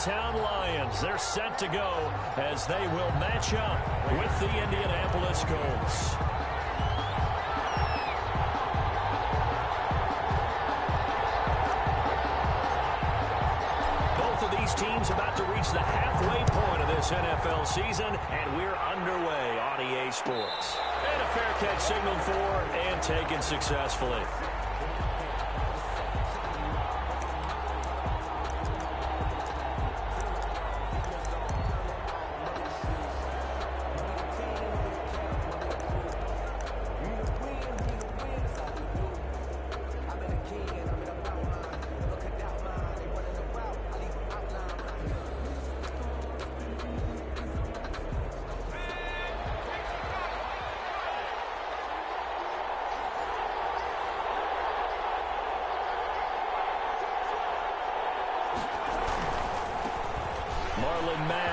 hometown Lions. They're set to go as they will match up with the Indianapolis Colts. Both of these teams about to reach the halfway point of this NFL season, and we're underway on EA Sports. And a fair catch signaled for and taken successfully.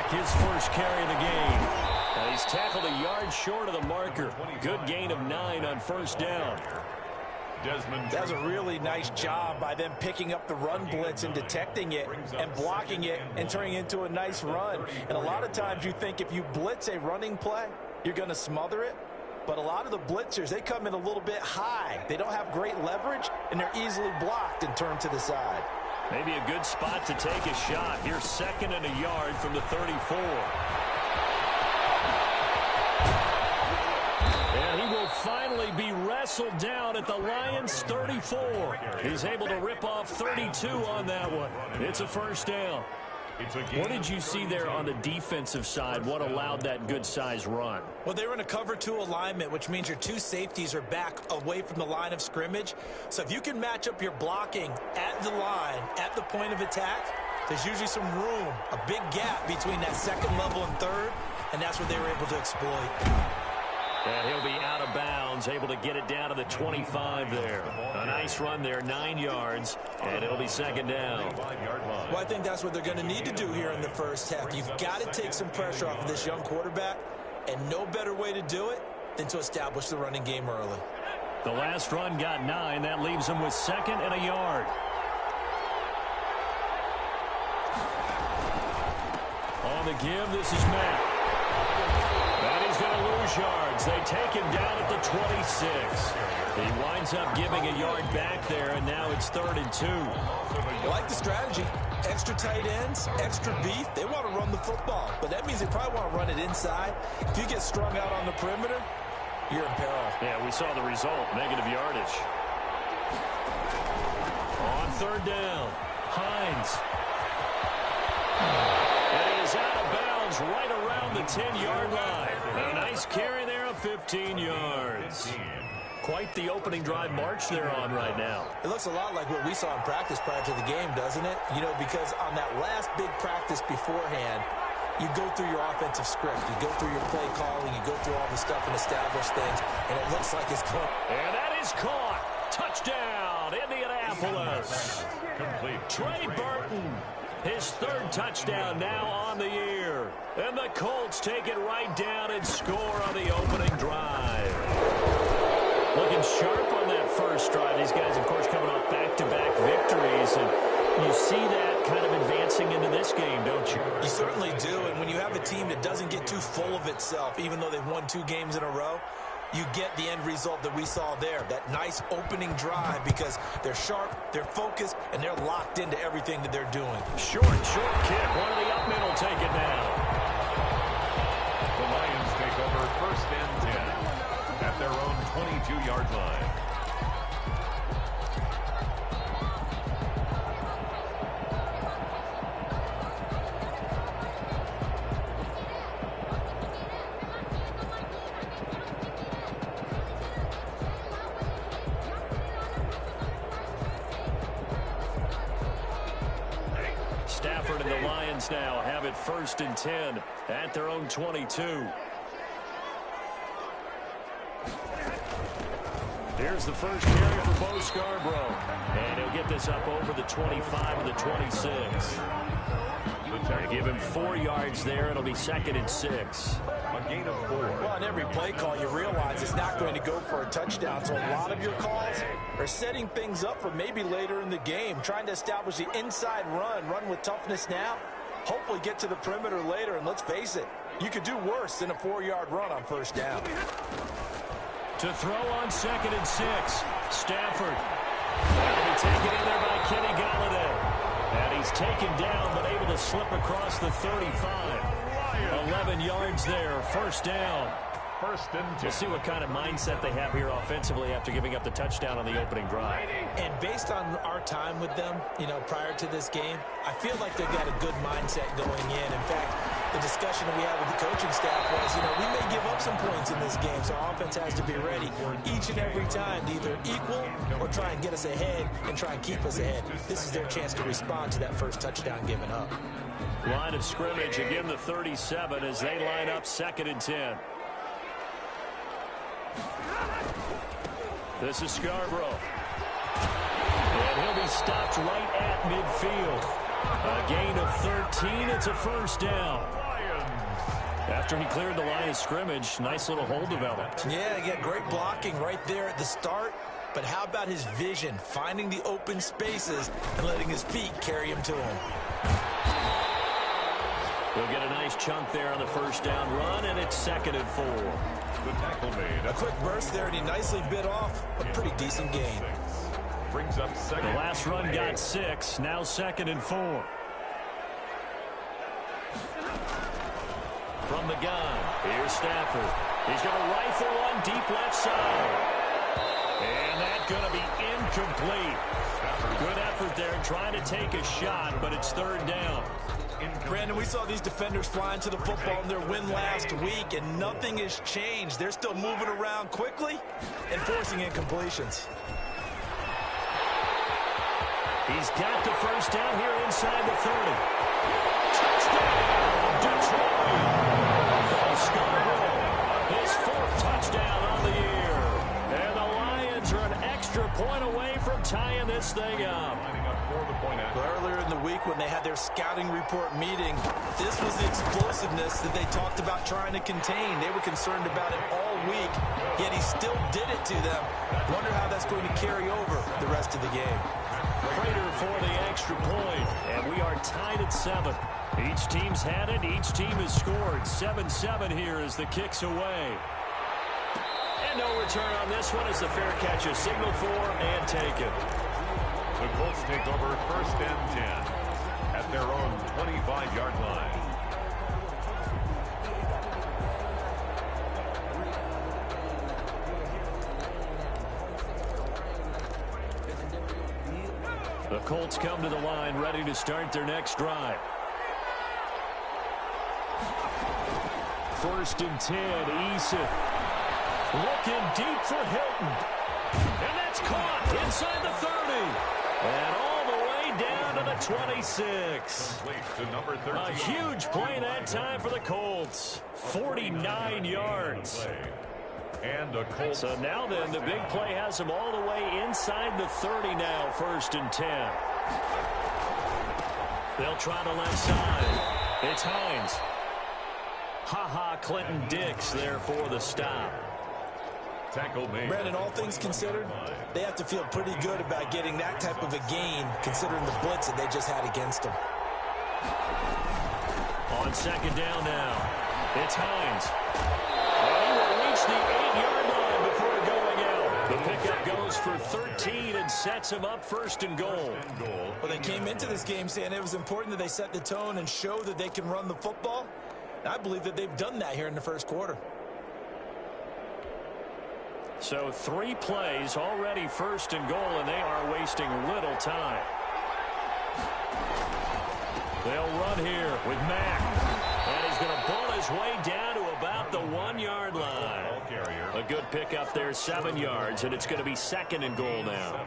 His first carry of the game. And he's tackled a yard short of the marker. Good gain of 9 on first down. That was a really nice job by them picking up the run blitz and detecting it and blocking it and turning it into a nice run. And a lot of times you think if you blitz a running play, you're going to smother it. But a lot of the blitzers, they come in a little bit high. They don't have great leverage, and they're easily blocked and turned to the side. Maybe a good spot to take a shot. Here's 2nd and a yard from the 34. And he will finally be wrestled down at the Lions' 34. He's able to rip off 32 on that one. It's a first down. What did you see there on the defensive side? What allowed that good-sized run? Well, they were in a cover 2 alignment, which means your 2 safeties are back away from the line of scrimmage. So if you can match up your blocking at the line, at the point of attack, there's usually some room, a big gap between that 2nd level and 3rd, and that's what they were able to exploit. And he'll be out of bounds, able to get it down to the 25 there. A nice run there, 9 yards, and it'll be 2nd down. Well, I think that's what they're going to need to do here in the first half. You've got to take some pressure off of this young quarterback, and no better way to do it than to establish the running game early. The last run got 9. That leaves him with 2nd and a yard. On the give, this is Matt. And he's going to lose yards. They take him down at the 26. He winds up giving a yard back there, and now it's 3rd and 2. I like the strategy. Extra tight ends, extra beef. They want to run the football, but that means they probably want to run it inside. If you get strung out on the perimeter, you're in peril. Yeah, we saw the result, negative yardage. On 3rd down, Hines. And he is out of bounds right around the 10-yard line. A nice carry there of 15 yards. Quite the opening drive march they're on right now. It looks a lot like what we saw in practice prior to the game, doesn't it? You know, because on that last big practice beforehand, you go through your offensive script. You go through your play calling. You go through all the stuff and establish things. And it looks like it's caught. And that is caught. Touchdown, Indianapolis. Complete. Trey Burton. His 3rd touchdown now on the year. And the Colts take it right down and score on the opening drive. Looking sharp on that first drive. These guys, of course, coming off back-to-back victories. And you see that kind of advancing into this game, don't you? You certainly do. And when you have a team that doesn't get too full of itself, even though they've won 2 games in a row, you get the end result that we saw there, that nice opening drive, because they're sharp, they're focused, and they're locked into everything that they're doing. Short kick. One of the up men will take it now. The Lions take over 1st and 10 at their own 22-yard line. Stafford and the Lions now have it 1st and 10 at their own 22. Here's the first carry for Bo Scarborough. And he'll get this up over the 25 and the 26. They give him 4 yards there. It'll be 2nd and 6. A gain of 4. Well, on every play call, you realize it's not going to go for a touchdown. So a lot of your calls are setting things up for maybe later in the game, trying to establish the inside run with toughness now. hopefully get to the perimeter later, and let's face it, you could do worse than a 4-yard run on first down. To throw on 2nd and 6, Stafford. That'll be taken in there by Kenny Galladay. And he's taken down, but able to slip across the 35. 11 yards there, first down. First and 10. We'll see what kind of mindset they have here offensively after giving up the touchdown on the opening drive. And based on our time with them, prior to this game, I feel like they've got a good mindset going in. In fact, the discussion that we had with the coaching staff was, we may give up some points in this game, so our offense has to be ready each and every time to either equal or try and get us ahead and try and keep us ahead. This is their chance to respond to that first touchdown given up. Line of scrimmage, again the 37 as they line up 2nd and 10. This is Scarborough. And he'll be stopped right at midfield. A gain of 13. It's a first down. After he cleared the line of scrimmage, nice little hole developed. Yeah, he got great blocking right there at the start. But how about his vision, finding the open spaces and letting his feet carry him to him? We'll get a nice chunk there on the first down run, and it's 2nd and 4. The tackle made. A quick burst there, and he nicely bit off a pretty decent gain. Brings up 2nd. The last run got 6, now 2nd and 4. From the gun, here's Stafford. He's going to rifle one deep left side. And that's going to be incomplete. Good effort there trying to take a shot, but it's 3rd down. Brandon, we saw these defenders flying to the football in their win last week, and nothing has changed. They're still moving around quickly and forcing incompletions. He's got the first down here inside the 30. Touchdown, Detroit! Scarborough, his 4th touchdown on the year. And the Lions are an extra point away from tying this thing up. Earlier in the week when they had their scouting report meeting, this was the explosiveness that they talked about trying to contain. They were concerned about it all week, yet he still did it to them. Wonder how that's going to carry over the rest of the game. Prater for the extra point, and we are tied at 7. Each team's had it. Each team has scored. 7-7 here as the kick's away. And no return on this one as the fair catch is signaled for and taken. The Colts take over 1st and 10 at their own 25-yard line. The Colts come to the line ready to start their next drive. 1st and 10, Eason. Looking deep for Hilton. And that's caught inside the 30. And all the way down to the 26. To number 13. A huge play that time for the Colts. 49 yards. And a Colts. So now then, the big play has them all the way inside the 30 now, 1st and 10. They'll try the left side. It's Hines. Clinton Dix there for the stop. Tackle made. Brandon, all things considered, they have to feel pretty good about getting that type of a gain, considering the blitz that they just had against them. On 2nd down now, it's Hines. And he will reach the 8-yard line before going out. The pickup goes for 13 and sets him up 1st and goal. Well, they came into this game saying it was important that they set the tone and show that they can run the football. And I believe that they've done that here in the first quarter. So 3 plays already 1st and goal, and they are wasting little time. They'll run here with Mack. And he's going to pull his way down to about the 1-yard line. A good pickup there, 7 yards, and it's going to be 2nd and goal now.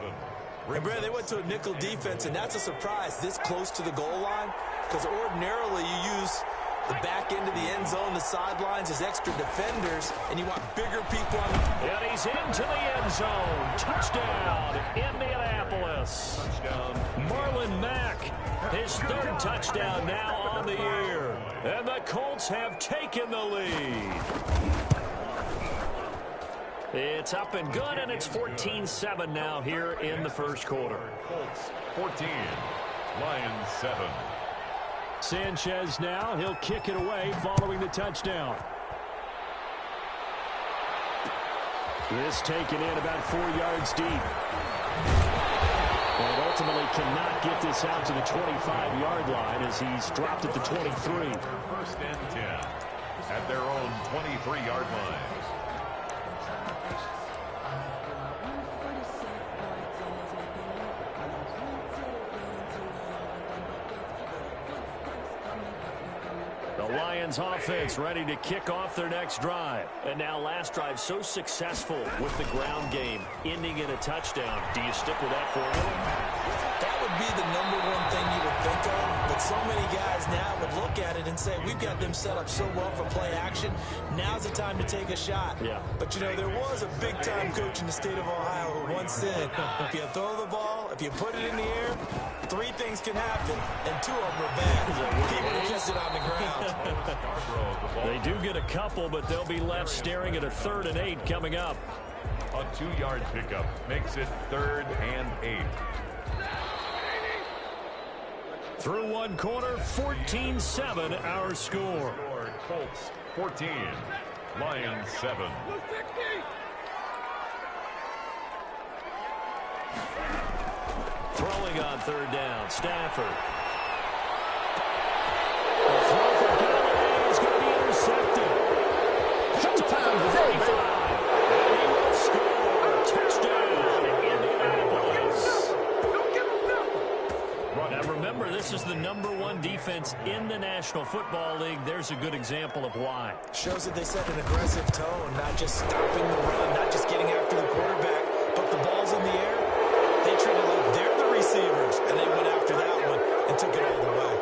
And Brad, they went to a nickel defense, and that's a surprise this close to the goal line, because ordinarily you use the back end of the end zone, the sidelines as extra defenders, and you want bigger people on. And he's into the end zone. Touchdown, Indianapolis. Marlon Mack, his 3rd touchdown now on the year. And the Colts have taken the lead. It's up and good, and it's 14-7 now here in the first quarter. Colts 14, Lions 7. Sanchez now, he'll kick it away following the touchdown. This taken in about 4 yards deep. And ultimately cannot get this out to the 25-yard line as he's dropped at the 23. First and 10 at their own 23-yard line. The Lions offense ready to kick off their next drive. And now last drive so successful with the ground game, ending in a touchdown. Do you stick with that formula? That would be the #1 thing you would think of, but so many guys now would look at it and say, we've got them set up so well for play action. Now's the time to take a shot. Yeah. But, you know, there was a big-time coach in the state of Ohio who once said, if you throw the ball, if you put it in the air, 3 things can happen, and 2 of them are bad. People will just sit on the ground. They do get a couple, but they'll be left staring at a 3rd and 8 coming up. A 2-yard pickup makes it 3rd and 8. Through one quarter, 14-7 our score. Colts 14, Lions 7. Throwing on 3rd down, Stafford. The throw for Galloway is going to be intercepted. Showtime, 35. And he will score. Touchdown, Indianapolis. Now remember, this is the #1 defense in the National Football League. There's a good example of why. Shows that they set an aggressive tone, not just stopping the run, not just getting after the quarterback, but the ball's in the air. They treat it like they're the receivers, and they went after that one and took it all the way.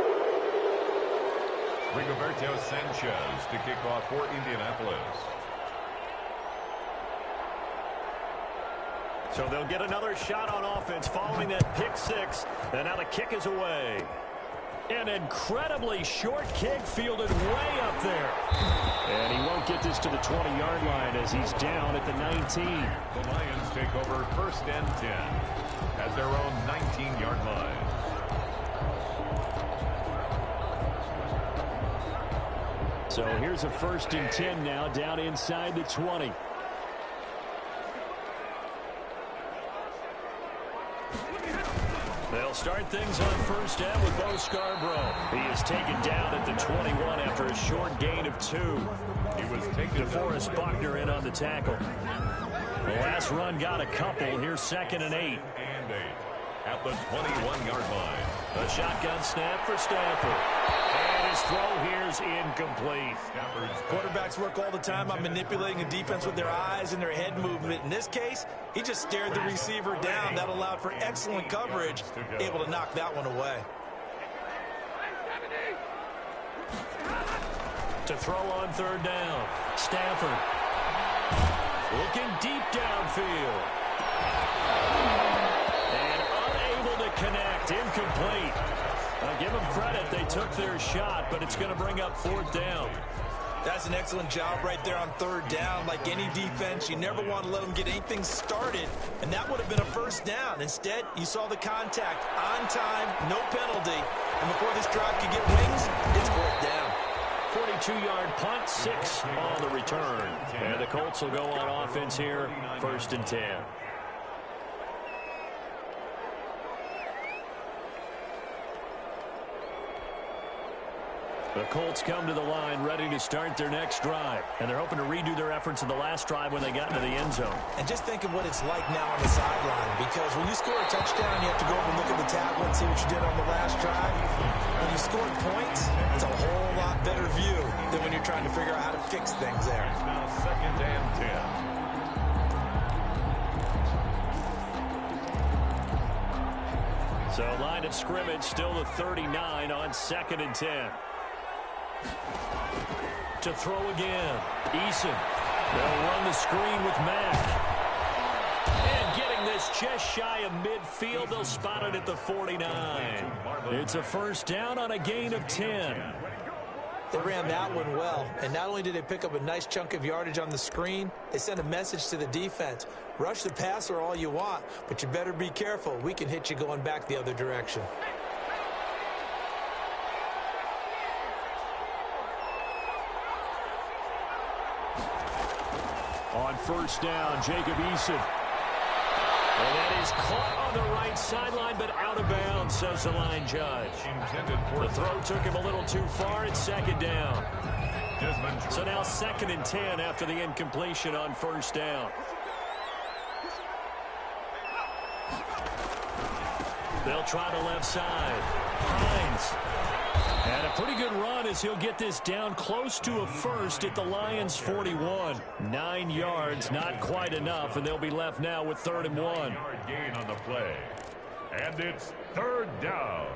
Rigoberto Sanchez to kick off for Indianapolis. So they'll get another shot on offense following that pick 6. And now the kick is away. An incredibly short kick fielded way up there. And he won't get this to the 20-yard line as he's down at the 19. The Lions take over 1st and 10 at their own 19-yard line. So here's a 1st and 10 now down inside the 20. They'll start things on 1st down with Bo Scarborough. He is taken down at the 21 after a short gain of 2. He was taken DeForest Buckner in on the tackle. The last run got a couple. Here's 2nd and 8. And 8 at the 21-yard line. A shotgun snap for Stafford. And his throw here's incomplete. Quarterbacks work all the time on manipulating a defense with their eyes and their head movement. In this case, he just stared the receiver down. That allowed for excellent coverage, able to knock that one away. To throw on 3rd down, Stafford. Looking deep downfield. And unable to connect, incomplete. Give them credit, they took their shot, but it's going to bring up 4th down. That's an excellent job right there on 3rd down. Like any defense, you never want to let them get anything started, and that would have been a 1st down. Instead, you saw the contact on time, no penalty, and before this drive could get wings, it's 4th down. 42-yard punt, 6 on the return. And the Colts will go on offense here, 1st and 10. The Colts come to the line ready to start their next drive. And they're hoping to redo their efforts in the last drive when they got into the end zone. And just think of what it's like now on the sideline. Because when you score a touchdown, you have to go over and look at the tablet and see what you did on the last drive. When you scored points, it's a whole lot better view than when you're trying to figure out how to fix things there. It's now 2nd and 10. So line of scrimmage still the 39 on 2nd and 10. To throw again, Eason. They'll run the screen with Mack. And getting this just shy of midfield, they'll spot it at the 49. It's a 1st down on a gain of 10. They ran that one well, and not only did they pick up a nice chunk of yardage on the screen, they sent a message to the defense. Rush the passer all you want, but you better be careful. We can hit you going back the other direction. On first down, Jacob Eason. And that is caught on the right sideline, but out of bounds, says the line judge. The throw took him a little too far. It's second down. So now 2nd and 10 after the incompletion on first down. They'll try the left side. Hines. And a pretty good run as he'll get this down close to a first at the Lions' 41. 9 yards, not quite enough, and they'll be left now with 3rd and 1. Yard gain on the play. And it's 3rd down.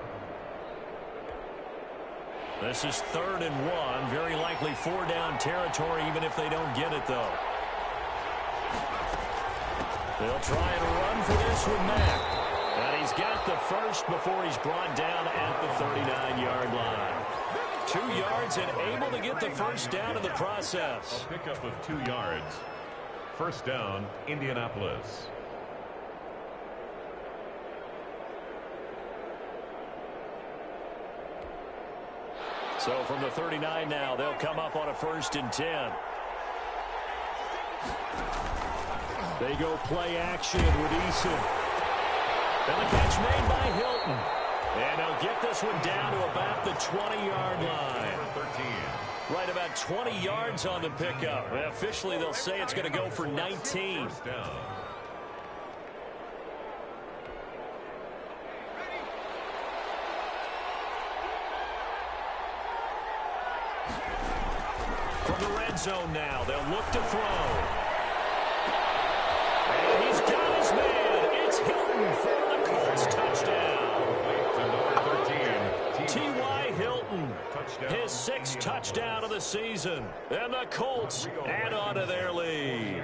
This is 3rd and 1. Very likely 4-down territory, even if they don't get it, though. They'll try and run for this with Mack. And he's got the first before he's brought down at the 39-yard line. 2 yards and able to get the first down in the process. A pickup of 2 yards. First down, Indianapolis. So from the 39 now, they'll come up on a 1st and 10. They go play action with Eason. And the catch made by Hilton. And he'll get this one down to about the 20-yard line. Right about 20 yards on the pickup. And officially, they'll say it's going to go for 19. From the red zone now, they'll look to throw. And he's got his man. It's Hilton for the Colts touchdown. T.Y. Hilton, his 6th touchdown of the season. And the Colts add on to their lead.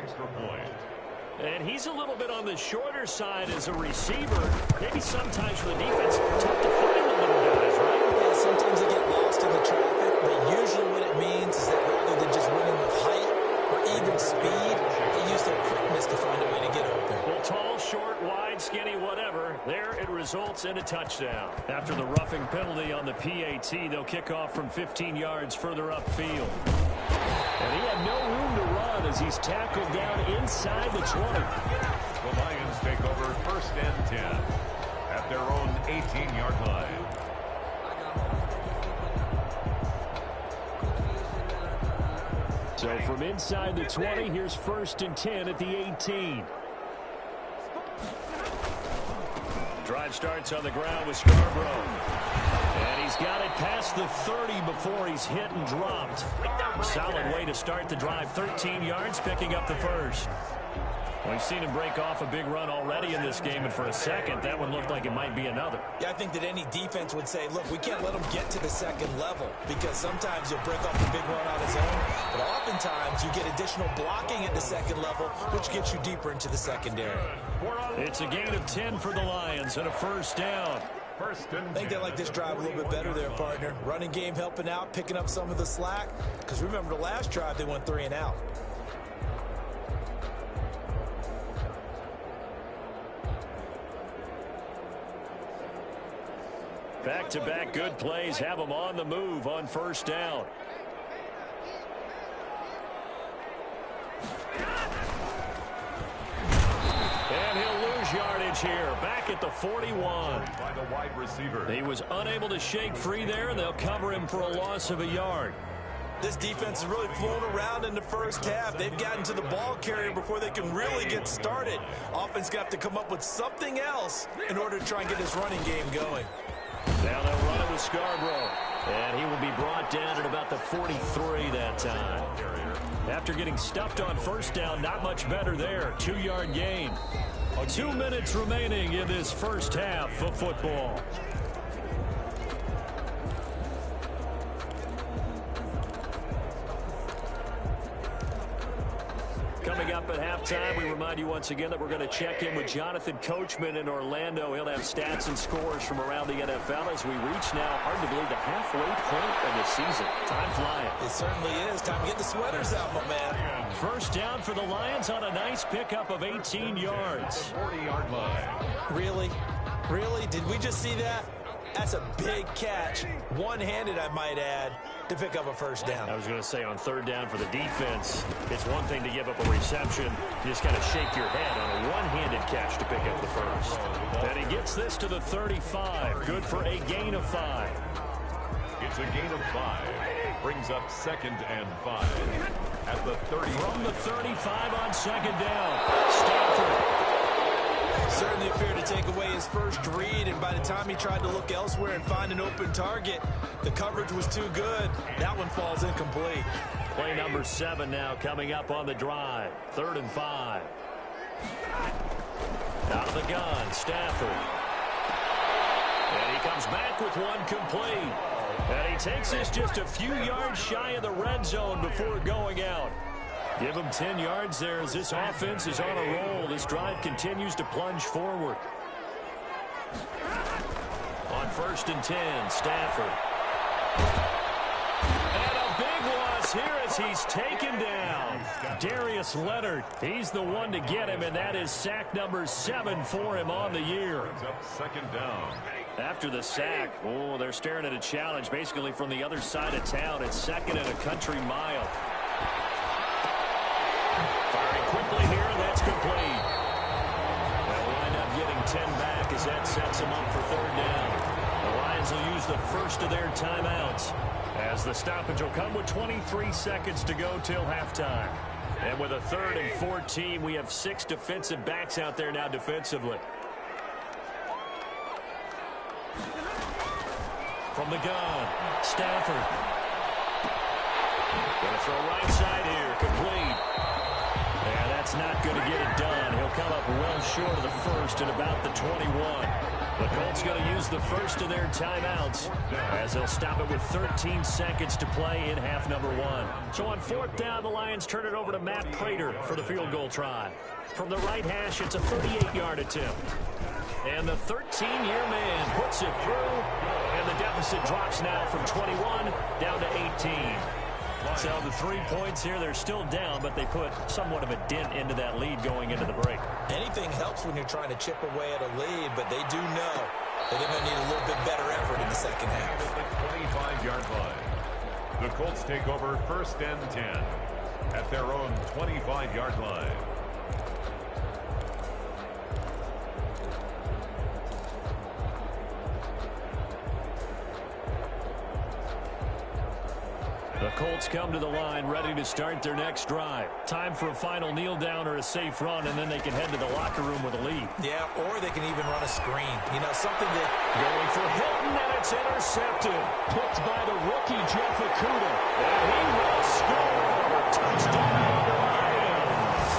And he's a little bit on the shorter side as a receiver. Maybe sometimes for the defense, tough to find the little guys, right? Yeah, sometimes they get lost in the traffic, but usually what it means is that rather than just winning with height or even speed, they use their quickness to find a way to get open. Well, tall, short, wide, skinny, whatever. There it results in a touchdown. After the roughing penalty on the PAT, they'll kick off from 15 yards further upfield. And he had no room to run as he's tackled down inside the 20. The Lions take over 1st and 10 at their own 18-yard line. So from inside the 20, here's 1st and 10 at the 18. Drive starts on the ground with Scarborough. And he's got it past the 30 before he's hit and dropped. Solid way to start the drive. 13 yards, picking up the first. We've seen him break off a big run already in this game, and for a second, that one looked like it might be another. Yeah, I think that any defense would say, look, we can't let him get to the 2nd level, because sometimes he'll break off a big run on his own, but oftentimes you get additional blocking at the 2nd level, which gets you deeper into the secondary. It's a gain of 10 for the Lions and a 1st down. I think they like this drive a little bit better there, partner. Running game helping out, picking up some of the slack, because remember the last drive they went 3 and out. Back-to-back good plays have them on the move on 1st down. And he'll lose yardage here. Back at the 41. By the wide receiver. He was unable to shake free there, and they'll cover him for a loss of a yard. This defense is really flown around in the 1st half. They've gotten to the ball carrier before they can really get started. Offense got to come up with something else in order to try and get this running game going. Now they'll run it with Scarborough. And he will be brought down at about the 43 that time. After getting stuffed on 1st down, not much better there. 2-yard gain. 2 minutes remaining in this 1st half of football. Coming up at halftime, we remind you once again that we're going to check in with Jonathan Coachman in Orlando. He'll have stats and scores from around the NFL as we reach now, hard to believe, the halfway point of the season. Time flying. It certainly is. Time to get the sweaters out, my man. 1st down for the Lions on a nice pickup of 18 yards. 40-yard line. Really? Really? Did we just see that? That's a big catch. One-handed, I might add. to pick up a first down. I was going to say on third down for the defense, it's one thing to give up a reception. You just kind of shake your head on a one-handed catch to pick up the first. And he gets this to the 35. Good for a gain of 5. It's a gain of 5. Brings up 2nd and 5 at the 30. From the 35 on 2nd down. Stafford. Certainly appeared to take away his first read, and by the time he tried to look elsewhere and find an open target, the coverage was too good. That one falls incomplete. Play number 7 now coming up on the drive. 3rd and 5. Out of the gun, Stafford. And he comes back with one complete. And he takes this just a few yards shy of the red zone before going out. Give him 10 yards there as this offense is on a roll. This drive continues to plunge forward. On 1st and 10, Stafford. And a big loss here as he's taken down. Darius Leonard, he's the one to get him, and that is sack number 7 for him on the year. Up 2nd down. After the sack, oh, they're staring at a challenge basically from the other side of town. It's 2nd and a country mile. Firing quickly here, and that's complete. They'll wind up getting 10 back as that sets them up for 3rd down. The Lions will use the first of their timeouts as the stoppage will come with 23 seconds to go till halftime. And with a 3rd and 14, we have 6 defensive backs out there now defensively. From the gun, Stafford. Going to throw right side here, complete. And that's not going to get it done. He'll come up well short of the first at about the 21. The Colts going to use the first of their timeouts as they'll stop it with 13 seconds to play in half number 1. So on 4th down, the Lions turn it over to Matt Prater for the field goal try. From the right hash, it's a 38-yard attempt. And the 13-year man puts it through, and the deficit drops now from 21 down to 18. So the 3 points here, they're still down, but they put somewhat of a dent into that lead going into the break. Anything helps when you're trying to chip away at a lead, but they do know that they're going to need a little bit better effort in the second half. The 25-yard line. The Colts take over 1st and 10 at their own 25-yard line. The Colts come to the line ready to start their next drive. Time for a final kneel down or a safe run, and then they can head to the locker room with a lead. Yeah, or they can even run a screen. You know, something that... Going for Hilton, and it's intercepted. Picked by the rookie, Jeff Okudah. And he will score. Touchdown, Lions.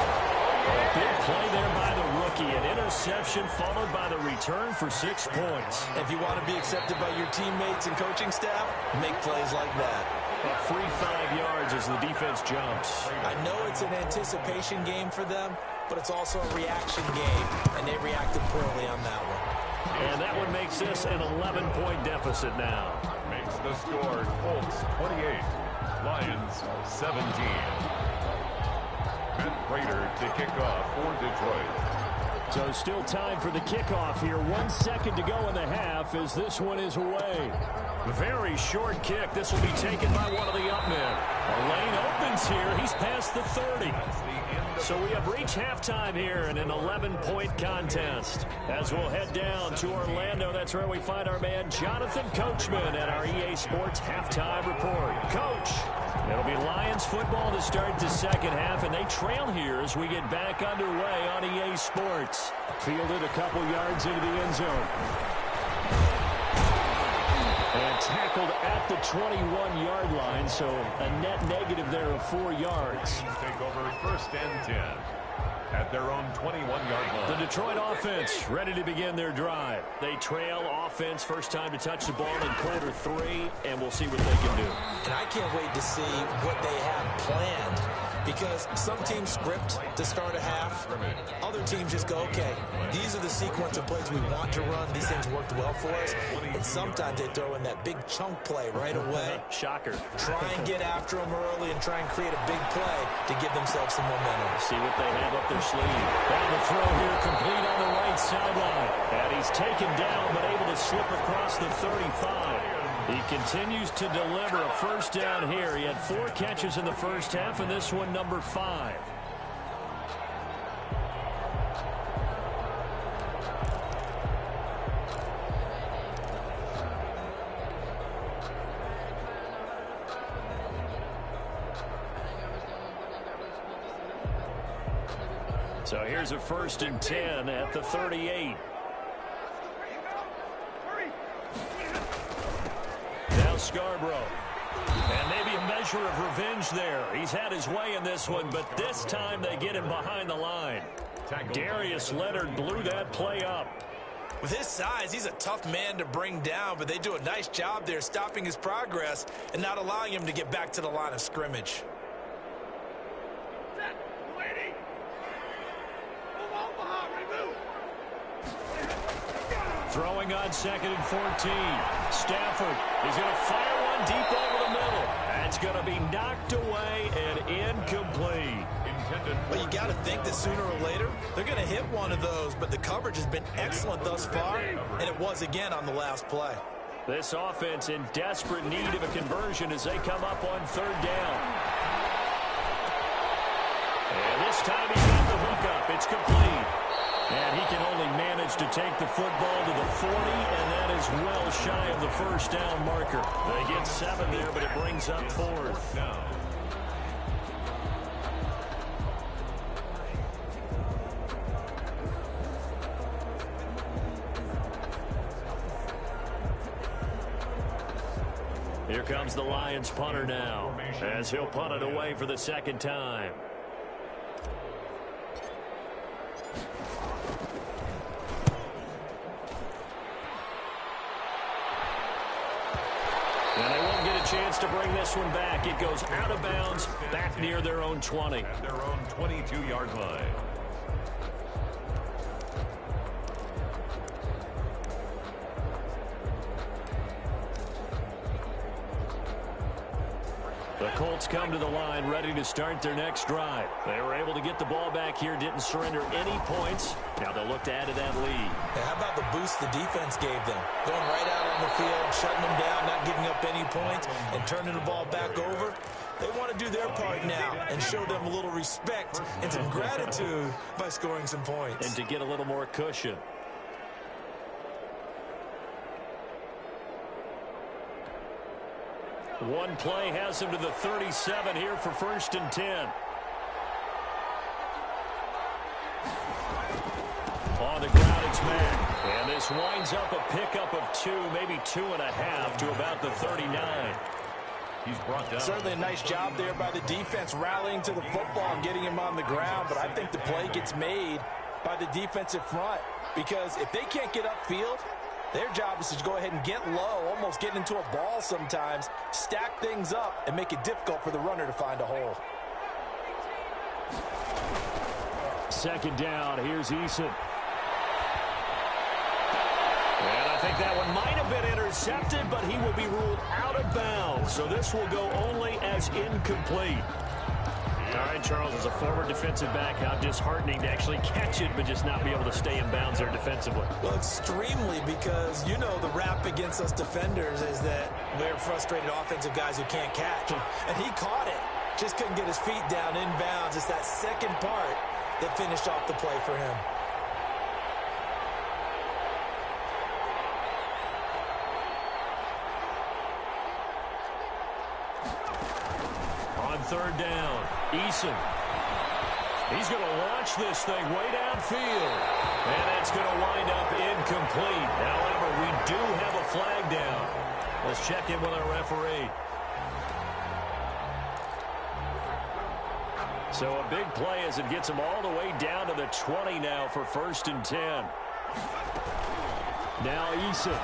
A big play there by the rookie. An interception followed by the return for 6 points. If you want to be accepted by your teammates and coaching staff, make plays like that. A free 5 yards as the defense jumps. I know it's an anticipation game for them, but it's also a reaction game, and they reacted poorly on that one. And that one makes this an 11-point deficit now. Makes the score Colts 28, Lions 17. Matt Prater to kick off for Detroit. So still time for the kickoff here. 1 second to go in the half as this one is away. Very short kick. This will be taken by one of the up men. A lane opens here. He's past the 30. So we have reached halftime here in an 11-point contest. As we'll head down to Orlando, that's where we find our man Jonathan Coachman at our EA Sports Halftime Report. Coach, it'll be Lions football to start the second half, and they trail here as we get back underway on EA Sports. Fielded a couple yards into the end zone. And tackled at the 21-yard line, so a net negative there of 4 yards. Take over 1st and 10 at their own 21-yard line. The Detroit offense ready to begin their drive. They trail offense, first time to touch the ball in quarter 3, and we'll see what they can do. And I can't wait to see what they have planned, because some teams script to start a half. Other teams just go, okay, these are the sequence of plays we want to run. These things worked well for us. And sometimes they throw in that big chunk play right away. Shocker. Try and get after them early and try and create a big play to give themselves some momentum. See what they have up their sleeve. And the throw here complete on the right sideline. And he's taken down but able to slip across the 35. He continues to deliver a first down here. He had 4 catches in the first half, and this one number 5. So here's a 1st and 10 at the 38. Now Scarborough. And maybe a measure of revenge there. He's had his way in this one, but this time they get him behind the line. Darius Leonard blew that play up. With his size, he's a tough man to bring down, but they do a nice job there stopping his progress and not allowing him to get back to the line of scrimmage. Throwing on 2nd and 14. Stafford is going to fire one deep over the middle. That's going to be knocked away and incomplete. Well, you got to think that sooner or later they're going to hit one of those, but the coverage has been excellent thus far, and it was again on the last play. This offense in desperate need of a conversion as they come up on 3rd down. And this time he's got the hook up. It's complete. And he can only manage to take the football to the 40, and that is well shy of the first down marker. They get 7 there, but it brings up 4th down. Here comes the Lions punter now, as he'll punt it away for the 2nd time. And they won't get a chance to bring this one back. It goes out of bounds, back near their own 20. At their own 22-yard line. The Colts come to the line ready to start their next drive. They were able to get the ball back here, didn't surrender any points. Now they'll look to add to that lead. Hey, how about the boost the defense gave them? Going right out on the field, shutting them down, not giving up any points, and turning the ball back over. They want to do their part now and show them a little respect and some gratitude by scoring some points. And to get a little more cushion. One play has him to the 37 here for 1st and 10. On the ground, it's Mack. And this winds up a pickup of 2, maybe 2.5 to about the 39. He's brought down. Certainly a nice job there by the defense rallying to the football and getting him on the ground. But I think the play gets made by the defensive front. Because if they can't get upfield, their job is to go ahead and get low, almost get into a ball sometimes, stack things up, and make it difficult for the runner to find a hole. 2nd down, here's Eason. And I think that one might have been intercepted, but he will be ruled out of bounds. So this will go only as incomplete. All right, Charles, as a former defensive back, how disheartening to actually catch it, but just not be able to stay in bounds there defensively. Well, extremely, because, you know, the rap against us defenders is that we're frustrated offensive guys who can't catch. And he caught it. Just couldn't get his feet down in bounds. It's that second part that finished off the play for him. On 3rd down, Eason. He's going to launch this thing way downfield. And it's going to wind up incomplete. However, we do have a flag down. Let's check in with our referee. So a big play as it gets him all the way down to the 20 now for 1st and 10. Now Eason.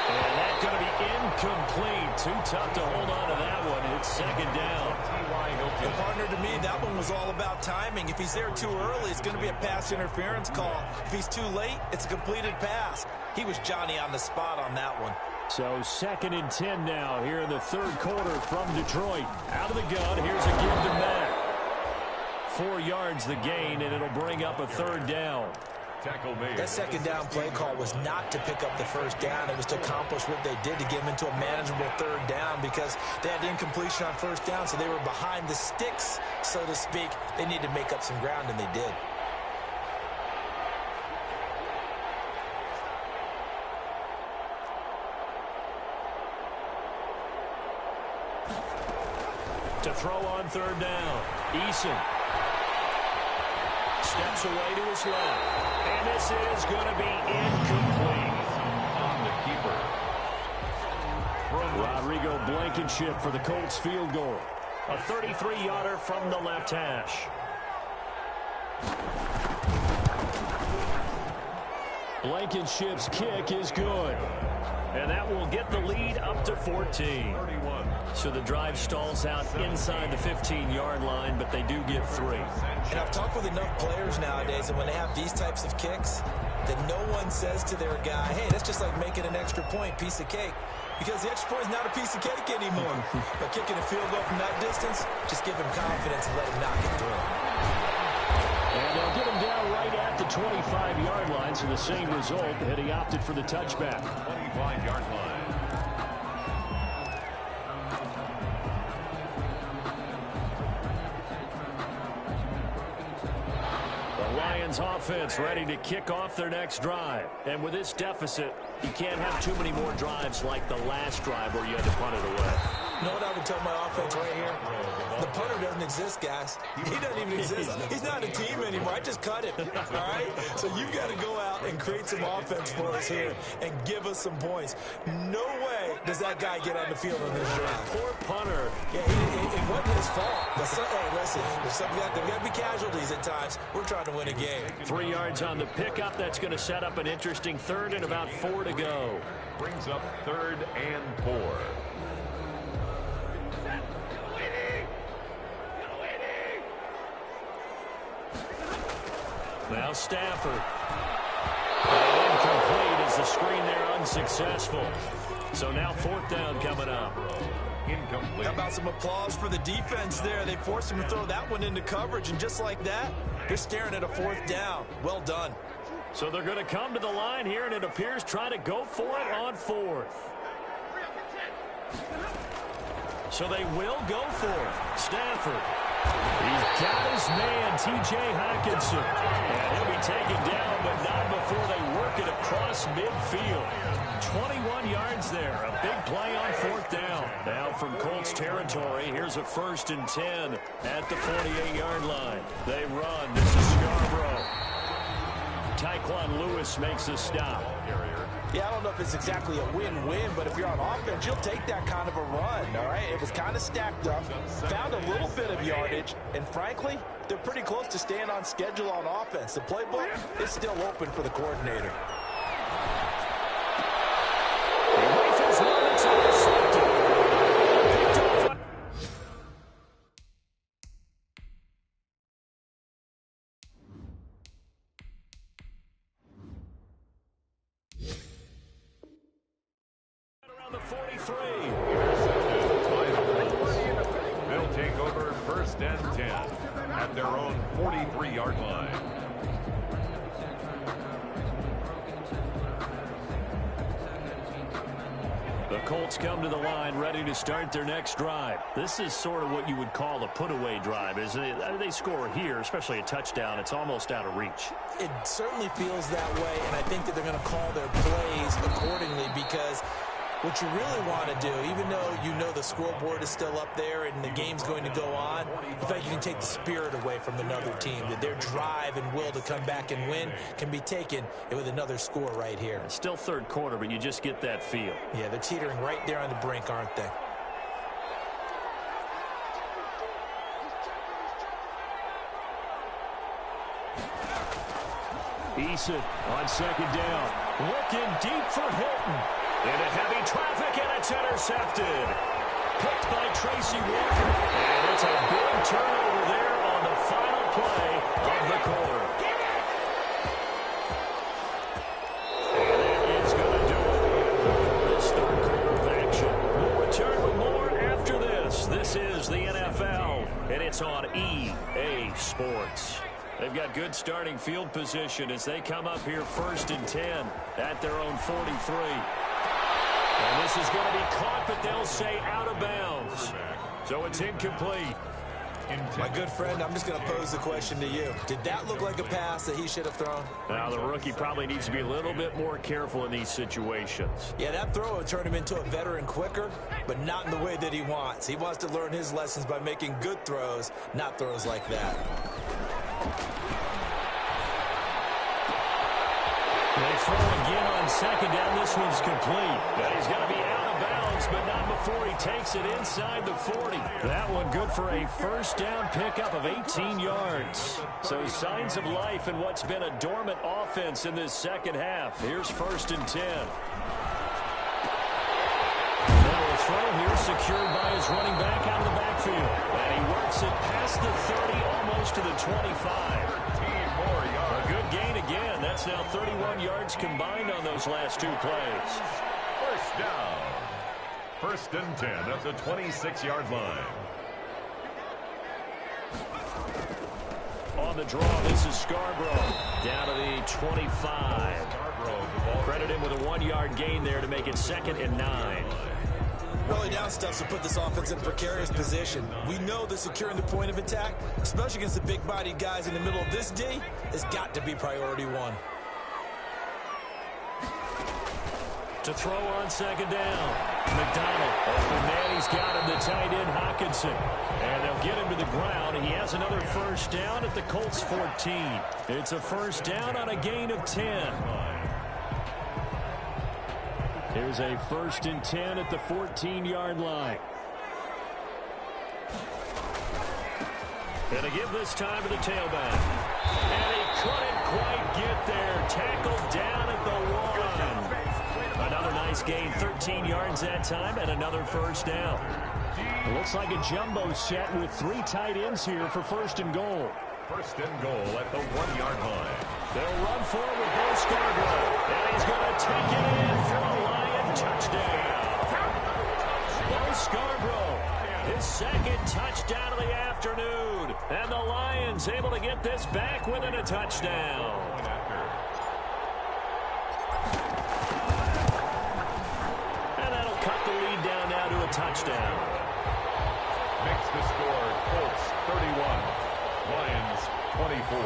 And that's going to be incomplete. Too tough to hold on to that one. It's 2nd down. And partner, to me, that one was all about timing. If he's there too early, it's going to be a pass interference call. If he's too late, it's a completed pass. He was Johnny on the spot on that one. So 2nd and 10 now here in the 3rd quarter from Detroit. Out of the gun, here's a give to Mack. 4 yards the gain, and it'll bring up a 3rd down. Tackle made. That second down play call was not to pick up the first down. It was to accomplish what they did to get them into a manageable third down because they had incompletion on first down, so they were behind the sticks, so to speak. They needed to make up some ground, and they did. To throw on third down, Eason steps away to his left, and this is going to be incomplete. On the keeper. Rodrigo Blankenship for the Colts field goal. A 33-yarder from the left hash. Blankenship's kick is good. And that will get the lead up to 14. So the drive stalls out inside the 15-yard line, but they do get 3. And I've talked with enough players nowadays, and when they have these types of kicks, that no one says to their guy, hey, that's just like making an extra point, piece of cake. Because the extra point is not a piece of cake anymore. But kicking a field goal from that distance, just give him confidence and let him knock it through. And they'll get him down right at the 25-yard line, so the same result, and he opted for the touchback. 25-yard line. Lions offense ready to kick off their next drive. And with this deficit, you can't have too many more drives like the last drive where you had to punt it away. You know what I would tell my offense right here? The punter doesn't exist, guys. He doesn't even exist. He's not a team anymore. I just cut him, all right? So you've got to go out and create some offense for us here and give us some points. No way does that guy get on the field on this drive. Poor punter. Yeah, it wasn't his fault. But hey, listen, there's got to be casualties at times. We're trying to win a game. 3 yards on the pickup. That's going to set up an interesting third and about 4 to go. Brings up 3rd and 4. Now Stafford. Incomplete as the screen there unsuccessful. So now 4th down coming up. Incomplete. How about some applause for the defense there? They forced him to throw that one into coverage, and just like that, they're staring at a 4th down. Well done. So they're going to come to the line here, and it appears try to go for it on 4th. So they will go for it. Stafford. He's got his man, T.J. Hockenson. And he'll be taken down, but not before they work it across midfield. 21 yards there. A big play on 4th down. Now from Colts territory, here's a 1st and 10 at the 48-yard line. They run. This is Scarborough. Tyquan Lewis makes a stop. Yeah, I don't know if it's exactly a win-win, but if you're on offense, you'll take that kind of a run, all right? It was kind of stacked up, found a little bit of yardage, and frankly, they're pretty close to staying on schedule on offense. The playbook is still open for the coordinator. The 43. They'll take over 1st and 10 at their own 43-yard line. The Colts come to the line ready to start their next drive. This is sort of what you would call a put-away drive, isn't it? They score here, especially a touchdown. It's almost out of reach. It certainly feels that way, and I think that they're going to call their plays accordingly because what you really want to do, even though you know the scoreboard is still up there and the game's going to go on, in fact, you can take the spirit away from another team, that their drive and will to come back and win can be taken with another score right here. It's still 3rd quarter, but you just get that feel. Yeah, they're teetering right there on the brink, aren't they? Eason on 2nd down. Looking deep for Hilton. Into heavy traffic, and it's intercepted. Picked by Tracy Walker. And it's a big turnover there on the final play of the quarter. And that is going to do it for this 3rd quarter of action. We'll return with more after this. This is the NFL, and it's on EA Sports. They've got good starting field position as they come up here 1st and 10 at their own 43. And this is going to be caught, but they'll say out of bounds. So it's incomplete. My good friend, I'm just going to pose the question to you. Did that look like a pass that he should have thrown? Now, the rookie probably needs to be a little bit more careful in these situations. Yeah, that throw would turn him into a veteran quicker, but not in the way that he wants. He wants to learn his lessons by making good throws, not throws like that. They throw again on 2nd down. This one's complete. But he's going to be out of bounds, but not before he takes it inside the 40. That one good for a 1st down pickup of 18 yards. So signs of life in what's been a dormant offense in this 2nd half. Here's 1st and 10. Now a throw here secured by his running back out of the backfield. And he works it past the 30, almost to the 25. A good gain again. That's now 31 yards combined on those last 2 plays. 1st down. 1st and 10 at the 26-yard line. On the draw, this is Scarborough down to the 25. Credit him with a 1-yard gain there to make it 2nd and 9. Early down stuff to put this offense in a precarious position. We know that securing the point of attack, especially against the big-bodied guys in the middle of this D, has got to be priority 1. To throw on 2nd down. McDonald. Open man, he's got him. The tight end, Hawkinson. And they'll get him to the ground. He has another 1st down at the Colts 14. It's a 1st down on a gain of 10. Here's a 1st and 10 at the 14-yard line. Gonna give this time to the tailback. And he couldn't quite get there. Tackled down at the 1. Another nice gain, 13 yards that time, and another 1st down. It looks like a jumbo set with 3 tight ends here for 1st and goal. 1st and goal at the 1-yard line. They'll run forward with Bo Scarborough. And he's going to take it in for a Lion touchdown. Bo Scarborough, his 2nd touchdown of the afternoon. And the Lions able to get this back within a touchdown. And that'll cut the lead down now to a touchdown. Makes the score Colts 31, Lions 24.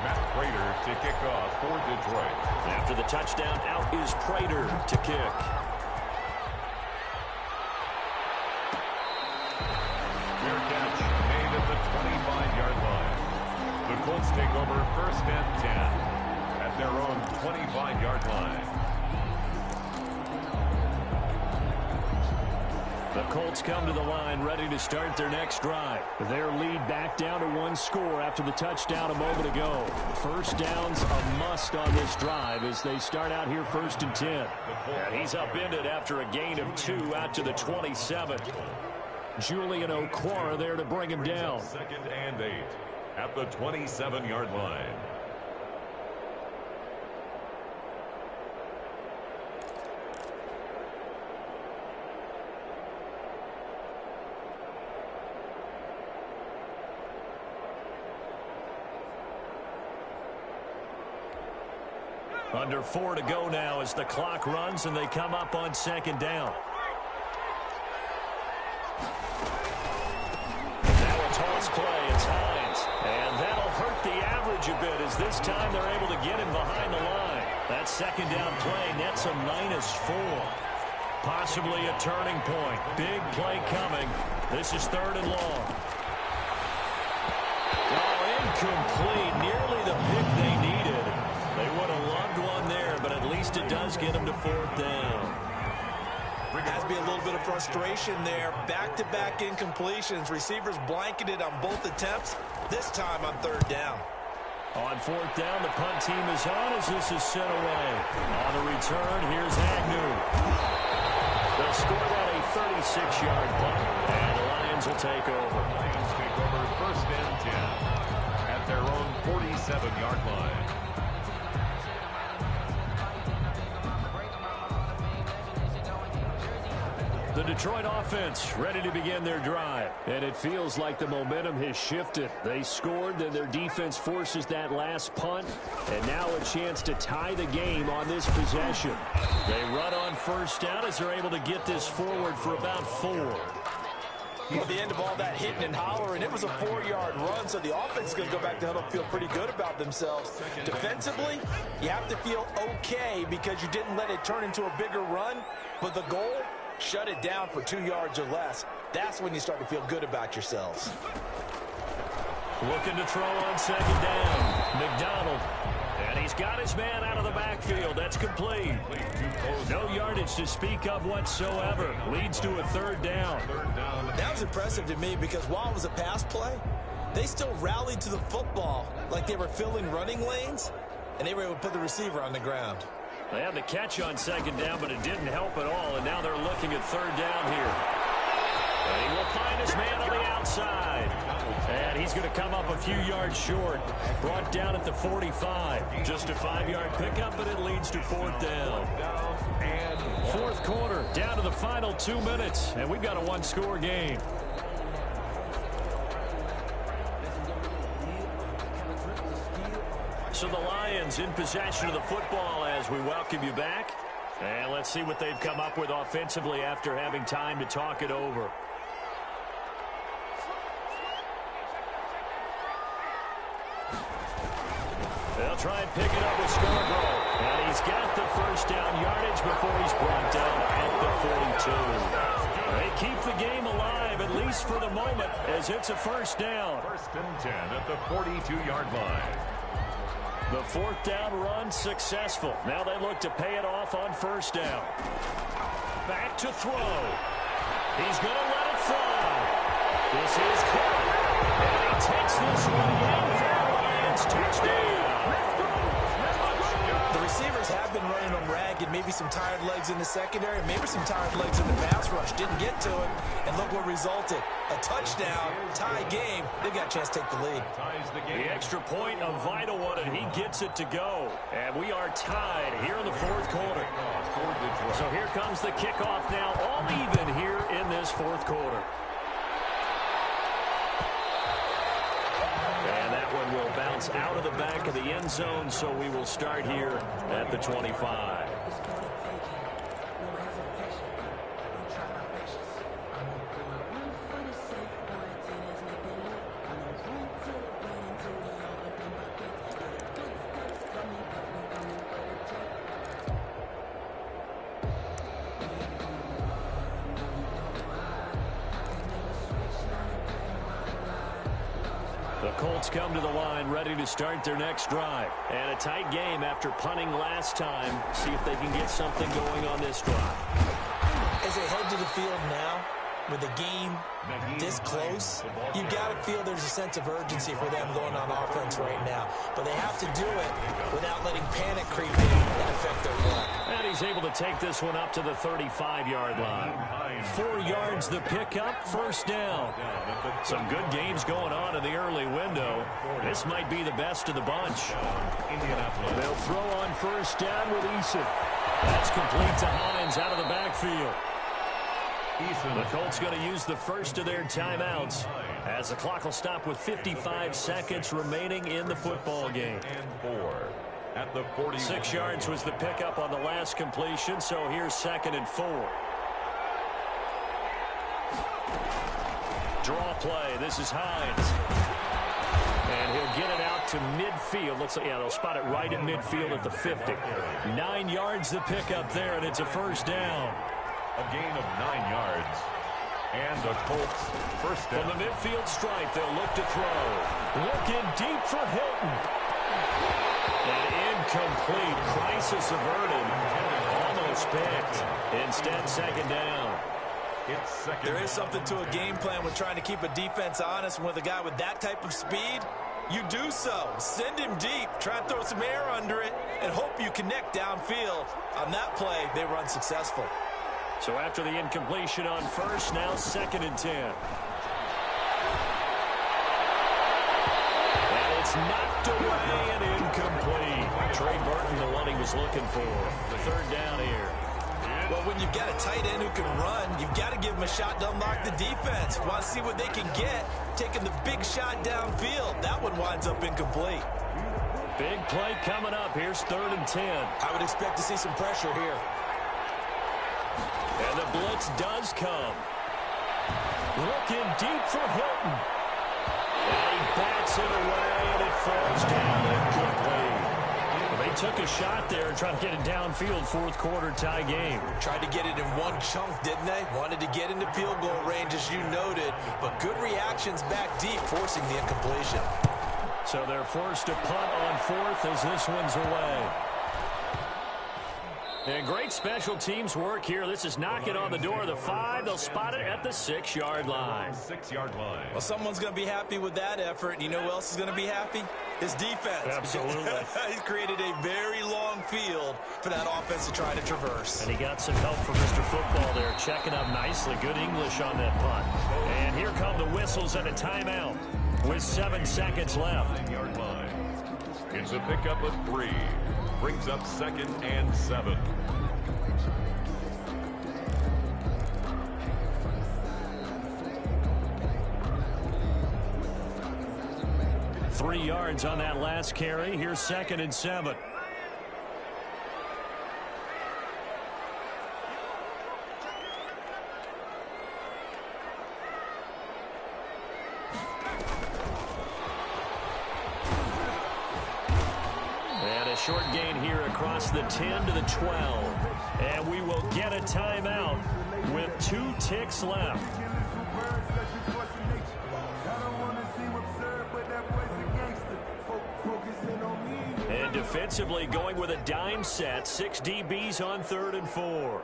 Matt Prater to kick off for Detroit. After the touchdown, out is Prater to kick. Fair catch made at the 25-yard line. The Colts take over 1st and 10 at their own 25-yard line. The Colts come to the line ready to start their next drive. Their lead back down to 1 score after the touchdown a moment ago. 1st down's a must on this drive as they start out here 1st and 10. And he's upended after a gain of 2 out to the 27. Julian Okwara there to bring him down. 2nd and 8 at the 27-yard line. Under 4 to go now as the clock runs and they come up on 2nd down. Now a toss play. It's Hines. And that'll hurt the average a bit as this time they're able to get him behind the line. That 2nd down play nets a -4. Possibly a turning point. Big play coming. This is 3rd and long. Oh, incomplete. Nearly the pick they needed. They would have loved one there, but at least it does get them to 4th down. Has to be a little bit of frustration there. Back-to-back incompletions. Receivers blanketed on both attempts. This time on 3rd down. On 4th down, the punt team is on as this is sent away. On the return, here's Agnew. They'll score that a 36-yard punt, and the Lions will take over. Lions take over 1st and 10 at their own 47-yard line. The Detroit offense ready to begin their drive. And it feels like the momentum has shifted. They scored, then their defense forces that last punt. And now a chance to tie the game on this possession. They run on first down as they're able to get this forward for about 4. At the end of all that hitting and hollering, it was a 4-yard run, so the offense is going to go back to huddle and feel pretty good about themselves. Defensively, you have to feel okay because you didn't let it turn into a bigger run, but the goal, shut it down for 2 yards or less. That's when you start to feel good about yourselves. Looking to throw on second down. McDonald. And he's got his man out of the backfield. That's complete. No yardage to speak of whatsoever. Leads to a 3rd down. That was impressive to me because while it was a pass play, they still rallied to the football like they were filling running lanes, and they were able to put the receiver on the ground. They had the catch on second down, but it didn't help at all, and now they're looking at 3rd down here. And he will find his man on the outside. And he's going to come up a few yards short. Brought down at the 45. Just a 5-yard pickup, and it leads to 4th down. 4th quarter, down to the final 2 minutes, and we've got a 1-score game. So the Lions in possession of the football as we welcome you back. And let's see what they've come up with offensively after having time to talk it over. They'll try and pick it up with Scarborough. And he's got the 1st down yardage before he's brought down at the 42. They keep the game alive, at least for the moment, as it's a 1st down. 1st and 10 at the 42-yard line. The 4th down run successful. Now they look to pay it off on 1st down. Back to throw. He's going to let it fly. This is caught. And he takes this one down for the Lions. Touchdown. The receivers have been running them ragged. Maybe some tired legs in the secondary, maybe some tired legs in the pass rush. Didn't get to it, and look what resulted. A touchdown, tie game. They've got a chance to take the lead. The extra point, a vital one, and he gets it to go. And we are tied here in the 4th quarter. So here comes the kickoff now, all even here in this 4th quarter. And that one will bounce out of the back of the end zone, so we will start here at the 25. The Colts come to the line ready to start their next drive. And a tight game after punting last time. See if they can get something going on this drive. As they head to the field now, with the game this close, you've got to feel there's a sense of urgency for them going on offense right now. But they have to do it without letting panic creep in and affect their play. And he's able to take this one up to the 35-yard line. 4 yards the pickup, 1st down. Some good games going on in the early window. This might be the best of the bunch. They'll throw on 1st down with Eason. That's complete to Hines out of the backfield. The Colts going to use the first of their timeouts as the clock will stop with 55 seconds remaining in the football game. 6 yards was the pickup on the last completion, so here's 2nd and 4. Draw play. This is Hines. And he'll get it out to midfield. Looks like, yeah, they'll spot it right at midfield at the 50. 9 yards the pickup there, and it's a 1st down. A gain of 9 yards. And the Colts 1st down. From the midfield stripe, they'll look to throw. Looking deep for Hilton. And incomplete. Crisis averted. Almost picked. Instead, 2nd down. There is something to a game plan with trying to keep a defense honest. With a guy with that type of speed, you do so. Send him deep. Try and throw some air under it and hope you connect downfield. On that play, they were unsuccessful. So after the incompletion on 1st, now 2nd and 10. And it's knocked away and incomplete. Trey Burton, the one he was looking for. The 3rd down here. Well, when you've got a tight end who can run, you've got to give him a shot to unlock the defense. Want to see what they can get, taking the big shot downfield. That one winds up incomplete. Big play coming up. Here's 3rd and 10. I would expect to see some pressure here. And the blitz does come. Looking deep for Hilton. And he bats it away, and it falls down incomplete. Well, they took a shot there and tried to get it downfield. 4th quarter tie game. Tried to get it in one chunk, didn't they? Wanted to get into field goal range, as you noted. But good reactions back deep, forcing the incompletion. So they're forced to punt on 4th as this one's away. And great special teams work here. This is knocking on the door of the 5. They'll spot it at the 6-yard line. 6-yard line. Well, someone's going to be happy with that effort. You know who else is going to be happy? His defense. Absolutely. He's created a very long field for that offense to try to traverse. And he got some help from Mr. Football there, checking up nicely. Good English on that punt. And here come the whistles and a timeout with 7 seconds left. 9-yard line. It's a pickup of 3. Brings up 2nd and 7. Three yards on that last carry. Here's 2nd and 7. And a short gain here across the 10 to the 12. And we will get a timeout with 2 ticks left. And defensively going with a dime set. 6 DBs on 3rd and 4.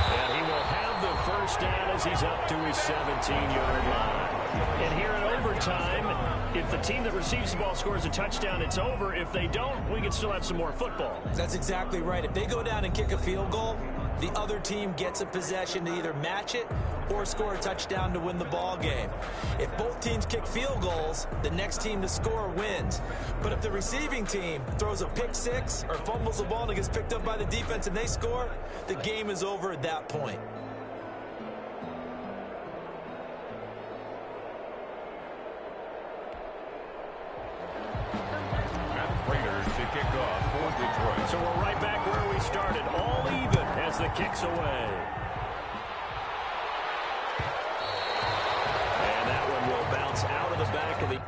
And he will have the first down as he's up to his 17-yard line. And here in overtime, if the team that receives the ball scores a touchdown, it's over. If they don't, we can still have some more football. That's exactly right. If they go down and kick a field goal, the other team gets a possession to either match it or score a touchdown to win the ball game. If both teams kick field goals, the next team to score wins. But if the receiving team throws a pick six or fumbles the ball and it gets picked up by the defense and they score, the game is over at that point. So we're right back where we started, all even as the kick's away. And that one will bounce out of the back of the...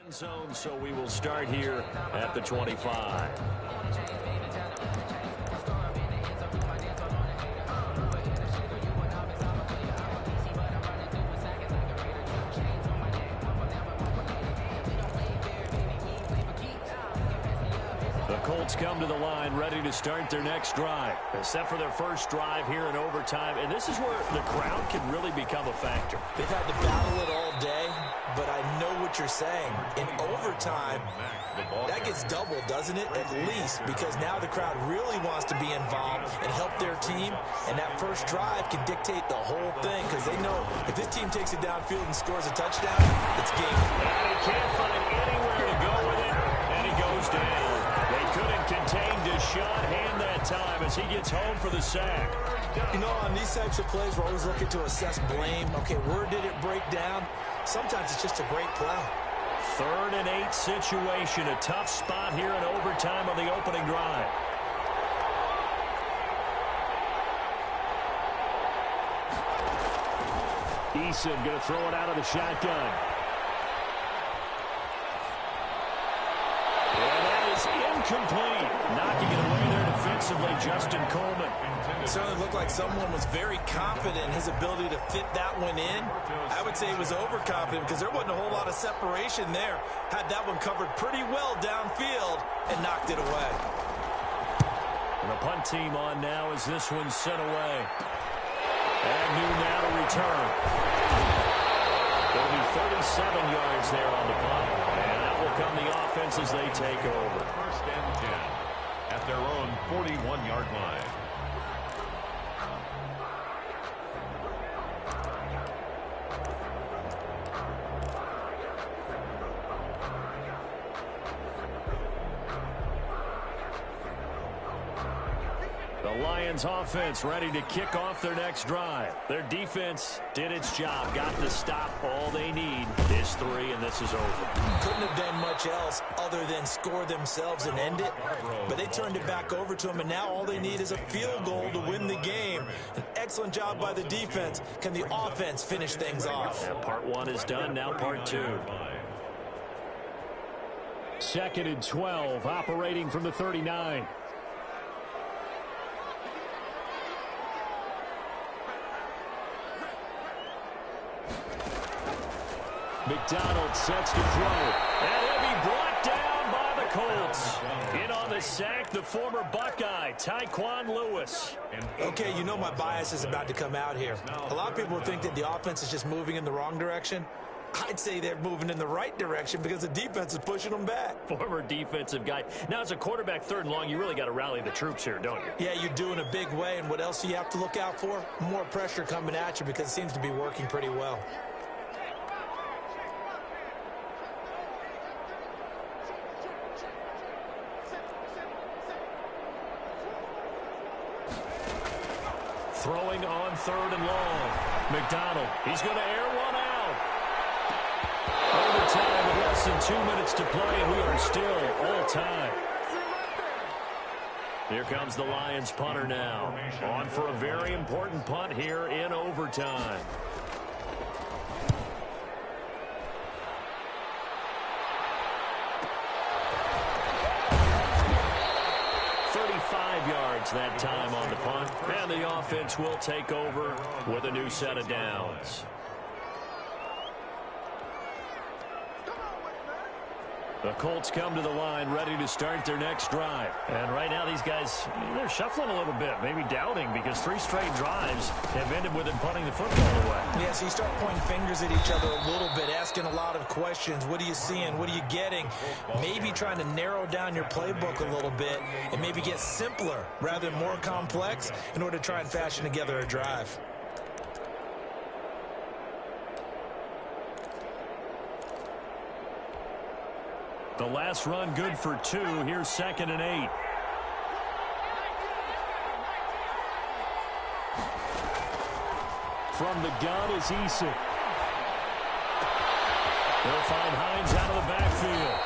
end zone, so we will start here at the 25. The Colts come to the line ready to start their next drive. They're set for their first drive here in overtime, and this is where the crowd can really become a factor. They've had to battle it all day, but I know what you're saying. In overtime, that gets doubled, doesn't it? At least, because now the crowd really wants to be involved and help their team, and that first drive can dictate the whole thing, because they know if this team takes it downfield and scores a touchdown, it's game. And he can't find anywhere to go with it, and he goes down. They couldn't contain Deshaun Hand that time as he gets home for the sack. You know, on these types of plays, we're always looking to assess blame. Okay, where did it break down? Sometimes it's just a great play. 3rd and 8 situation. A tough spot here in overtime on the opening drive. Eason going to throw it out of the shotgun. And that is incomplete. Knocking it away there defensively. defensively, Justin Coleman. It certainly looked like someone was very confident in his ability to fit that one in. I would say he was overconfident because there wasn't a whole lot of separation there. Had that one covered pretty well downfield and knocked it away. And the punt team on now as this one's sent away. Agnew now to return. There'll be 37 yards there on the punt. And out will come the offense as they take over. First and 10 at their own 41-yard line. The Lions offense ready to kick off their next drive. Their defense did its job, got the stop. All they need is 3, and this is over. Couldn't have done much else other than score themselves and end it. But they turned it back over to them, and now all they need is a field goal to win the game. An excellent job by the defense. Can the offense finish things off? And part 1 is done, now part 2. 2nd and 12, operating from the 39. McDonald sets to throw. And he'll be brought down by the Colts. In on the sack, the former Buckeye, Tyquan Lewis. Okay, you know my bias is about to come out here. A lot of people think that the offense is just moving in the wrong direction. I'd say they're moving in the right direction because the defense is pushing them back. Former defensive guy. Now, as a quarterback 3rd and long, you really got to rally the troops here, don't you? Yeah, you do in a big way. And what else do you have to look out for? More pressure coming at you because it seems to be working pretty well. Throwing on 3rd and long. McDonald, he's going to air one out. Overtime with less than 2 minutes to play, and we are still all time. Here comes the Lions punter now. On for a very important punt here in overtime. 35 yards that time on the punt. And the offense will take over with a new set of downs. The Colts come to the line ready to start their next drive. And right now these guys, they're shuffling a little bit, maybe doubting, because 3 straight drives have ended with them punting the football away. Yeah, so you start pointing fingers at each other a little bit, asking a lot of questions. What are you seeing? What are you getting? Maybe trying to narrow down your playbook a little bit and maybe get simpler rather than more complex in order to try and fashion together a drive. The last run good for 2. Here's 2nd and 8. From the gun is Eason. They'll find Hines out of the backfield.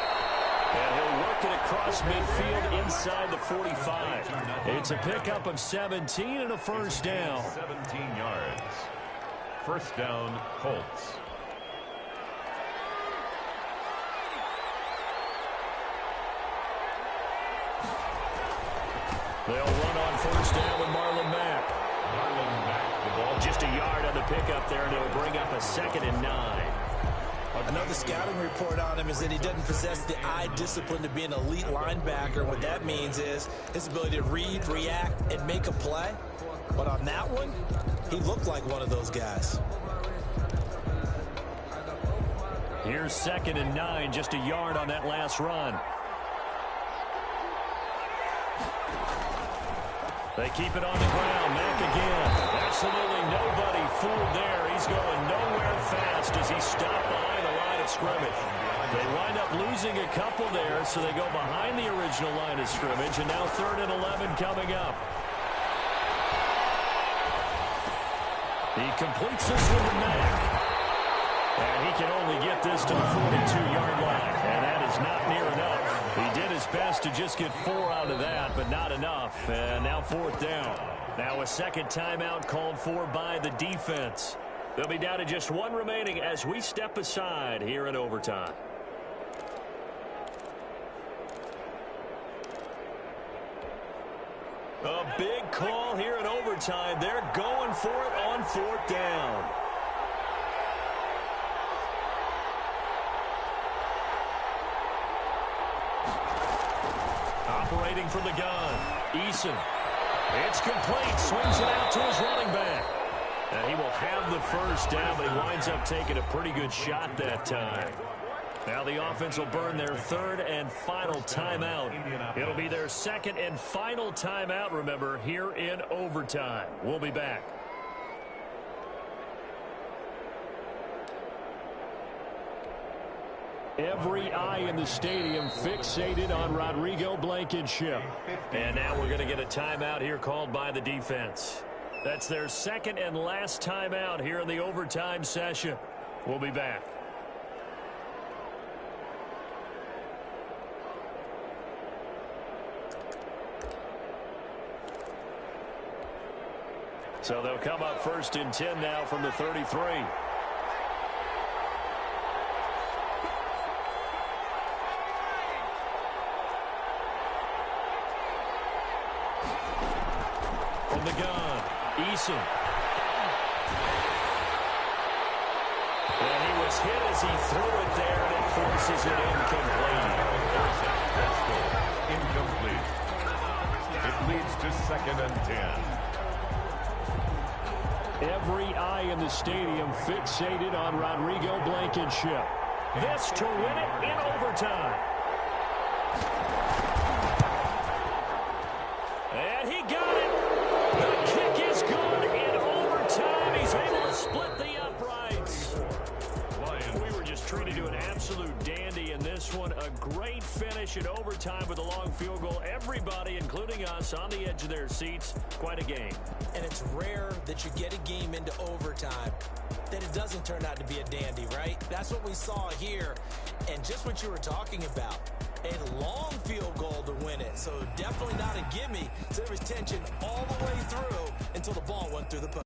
And he'll work it across midfield inside the 45. It's a pickup of 17 and a first down. 17 yards. First down, Colts. They'll run on first down with Marlon Mack. Marlon Mack, the ball. Just a yard on the pickup there, and it'll bring up a 2nd and 9. Another scouting report on him is that he doesn't possess the eye discipline to be an elite linebacker. What that means is his ability to read, react, and make a play. But on that one, he looked like one of those guys. Here's 2nd and 9, just a yard on that last run. They keep it on the ground. Mack again. Absolutely nobody fooled there. He's going nowhere fast as he's stopped behind the line of scrimmage. They wind up losing a couple there, so they go behind the original line of scrimmage, and now 3rd and 11 coming up. He completes this one to Mack. And he can only get this to the 42-yard line, and that is not near enough. He did his best to just get 4 out of that, but not enough. And now 4th down. Now a second timeout called for by the defense. They'll be down to just 1 remaining as we step aside here in overtime. A big call here in overtime. They're going for it on 4th down. Operating from the gun, Eason. It's complete. Swings it out to his running back. And he will have the first down, but he winds up taking a pretty good shot that time. Now the offense will burn their 3rd and final timeout. It'll be their 2nd and final timeout, remember, here in overtime. We'll be back. Every eye in the stadium fixated on Rodrigo Blankenship. And now we're going to get a timeout here called by the defense. That's their 2nd and last timeout here in the overtime session. We'll be back. So they'll come up 1st and 10 now from the 33. From the gun, Eason. And he was hit as he threw it there, and it forces it incomplete. Incomplete. It leads to 2nd and 10. Every eye in the stadium fixated on Rodrigo Blankenship. This to win it in overtime. And he got it. The kick is good in overtime. He's able to split the uprights. We were just treated to an absolute dandy in this one. A great finish in overtime with a long field goal. Everybody, including us, on the edge of their seats. Quite a game. And it's rare that you get a game into overtime that it doesn't turn out to be a dandy, right? That's what we saw here. And just what you were talking about, a long field goal to win it. So definitely not a gimme. So there was tension all the way through until the ball went through the post.